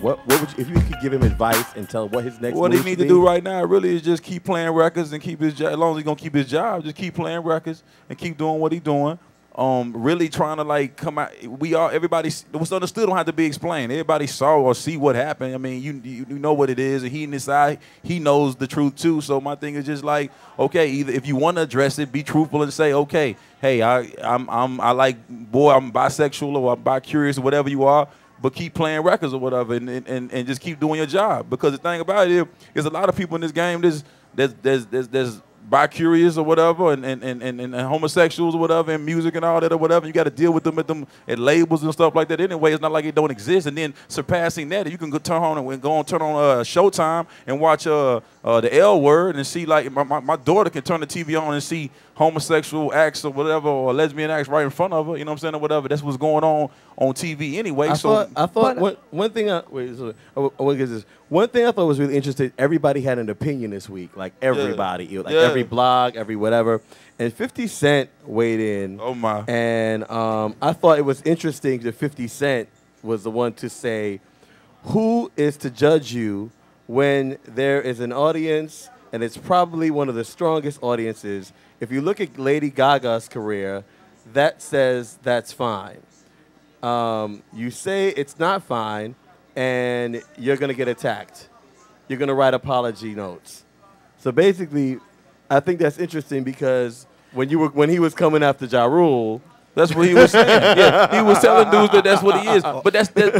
what would you, if you could give him advice and tell what his next What move he need should to do be? right now really is just keep playing records and keep his job. As long as he's gonna keep his job, just keep playing records and keep doing what he's doing. Really trying to like come out. Everybody, what's understood don't have to be explained. Everybody saw or see what happened. I mean, you know what it is, and he inside he knows the truth too. So my thing is just like, okay, either if you want to address it, be truthful and say, okay, hey, I'm bisexual or I'm bi-curious or whatever you are, but keep playing records or whatever, and just keep doing your job. Because the thing about it is a lot of people in this game. There's bi-curious or whatever, and homosexuals or whatever, and music and all that or whatever. You got to deal with them at labels and stuff like that. Anyway, it's not like it don't exist. And then surpassing that, you can go turn on Showtime and watch the L Word and see, like, my daughter can turn the TV on and see homosexual acts or whatever, or lesbian acts right in front of her. You know what I'm saying, or whatever. That's what's going on TV anyway. I thought one thing. One thing I thought was really interesting. Everybody had an opinion this week. Like everybody, every blog, every whatever. And 50 Cent weighed in. Oh my! And I thought it was interesting that 50 Cent was the one to say, "Who is to judge you when there is an audience?" And it's probably one of the strongest audiences. If you look at Lady Gaga's career, that says that's fine. You say it's not fine, and you're going to get attacked. You're going to write apology notes. So basically, I think that's interesting because when he was coming after Ja Rule, that's what he was saying. Yeah, he was telling dudes that that's what he is. But that's hip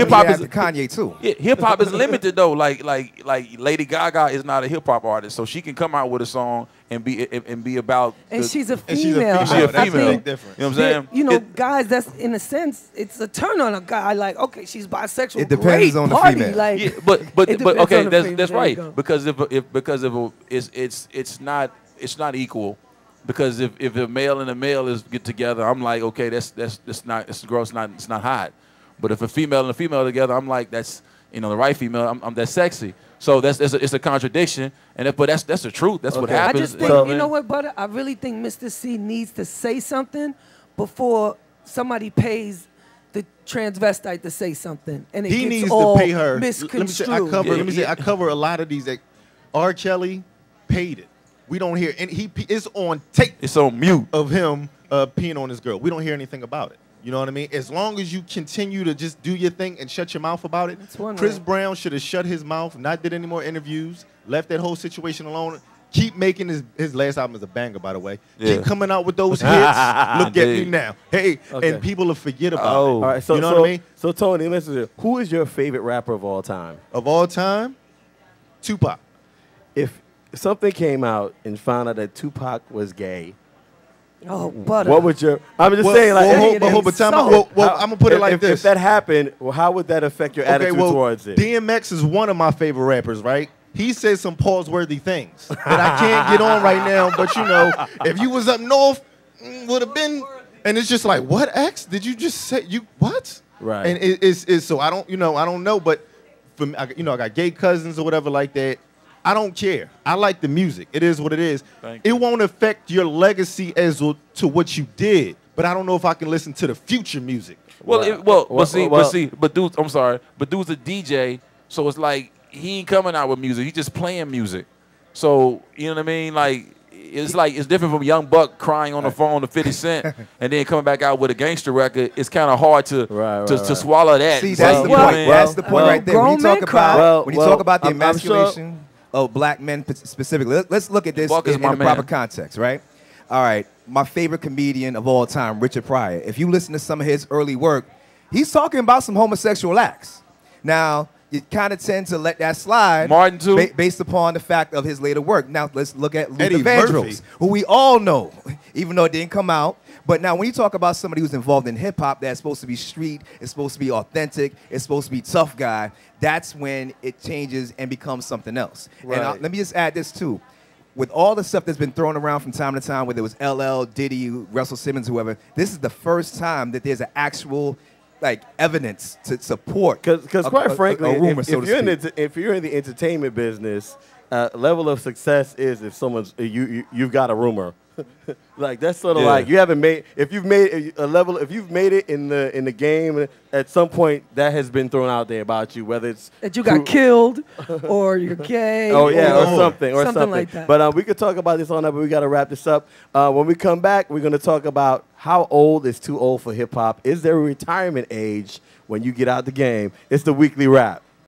hop is Kanye too. Yeah, hip hop is limited though. Like Lady Gaga is not a hip hop artist, so she can come out with a song and be about. And she's a female. She's a female. Different. You know what I'm saying? You know, guys, that's in a sense, it's a turn on a guy. Like, okay, she's bisexual. It depends great on the party. female. Like, Yeah, but it depends okay, on the female. that's There you right. go. Because it's not equal. Because if a male and a male get together, I'm like, okay, that's gross, it's not hot. But if a female and a female together, I'm like, that's, you know, the right female, that's sexy. So it's a contradiction, but that's the truth. That's what I happens. just think, you know what, brother? I really think Mr. C needs to say something before somebody pays the transvestite to say something, and it He gets needs all to pay her. misconstrued. Let me say, I cover a lot of these. That R. Kelly paid it. We don't hear, and it's on tape. It's on mute of him peeing on his girl. We don't hear anything about it. You know what I mean? As long as you continue to just do your thing and shut your mouth about it. Chris Brown should have shut his mouth, not did any more interviews, left that whole situation alone. Keep making his last album is a banger, by the way. Yeah. Keep coming out with those hits. Look at me now. Hey, and people will forget about it. all right, so, you know what I mean? So Tony, listen to this. Who is your favorite rapper of all time? Of all time, Tupac. If something came out and found out that Tupac was gay, Oh, butter. what would your? I'm just saying, like, I'm gonna put it like this. If that happened, well, how would that affect your attitude towards it? DMX is one of my favorite rappers, right? He says some pause-worthy things that I can't get on right now. But you know, if you was up north, would have been. And it's just like, what X? Did you just say you what? Right. And it's so I don't know. But for me, I got gay cousins or whatever like that. I don't care. I like the music. It is what it is. It won't affect your legacy as to what you did. But I don't know if I can listen to the future music. But dude, I'm sorry, but dude's a DJ, so it's like he ain't coming out with music. He's just playing music. So you know what I mean? Like it's different from Young Buck crying on the phone to 50 Cent and then coming back out with a gangster record. It's kind of hard to swallow that. See, that's the point. That's the point right there. When you talk about the emasculation of black men specifically, let's look at this in the proper context, right? All right, my favorite comedian of all time, Richard Pryor. If you listen to some of his early work, he's talking about some homosexual acts. Now, you kind of tend to let that slide, Martin too, based upon the fact of his later work. Now, let's look at Luther Vandross, who we all know, even though it didn't come out. But now, when you talk about somebody who's involved in hip hop, that's supposed to be street, it's supposed to be authentic, it's supposed to be tough guy. That's when it changes and becomes something else. Right. And let me just add this too. With all the stuff that's been thrown around from time to time, whether it was LL, Diddy, Russell Simmons, whoever, this is the first time that there's an actual evidence to support. Because quite frankly, rumor, if you're in the entertainment business, level of success is if someone's you've got a rumor Like that's sort of like you haven't made. If you've made a level, if you've made it in the game, at some point that has been thrown out there about you, whether it's that you got killed or you're gay. Oh yeah, or something like that. But we could talk about this all night, but we got to wrap this up. When we come back, we're going to talk about how old is too old for hip hop. Is there a retirement age when you get out the game? It's the weekly wrap.